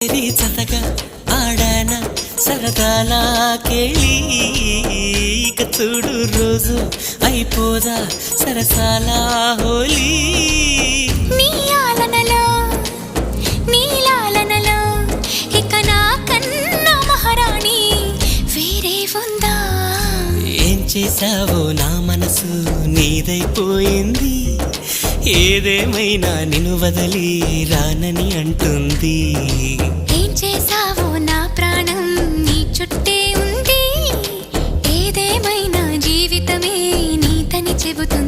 చతగా ఆడాన సరదాలా కేళి ఇక చూడు రోజు అయిపోదా సరసాలా హోలీ నీలాలనలో ఇక నా కన్నా మహారాణి వేరే ఉందా? ఏం చేసావో నా మనసు నీదైపోయింది, ఏదేమైనా నిన్ను వదిలి రానని అంటుంది. ఏం చేసావో నా ప్రాణం నీ చుట్టే ఉంది, ఏదేమైనా జీవితమే నీతని చెబుతుంది.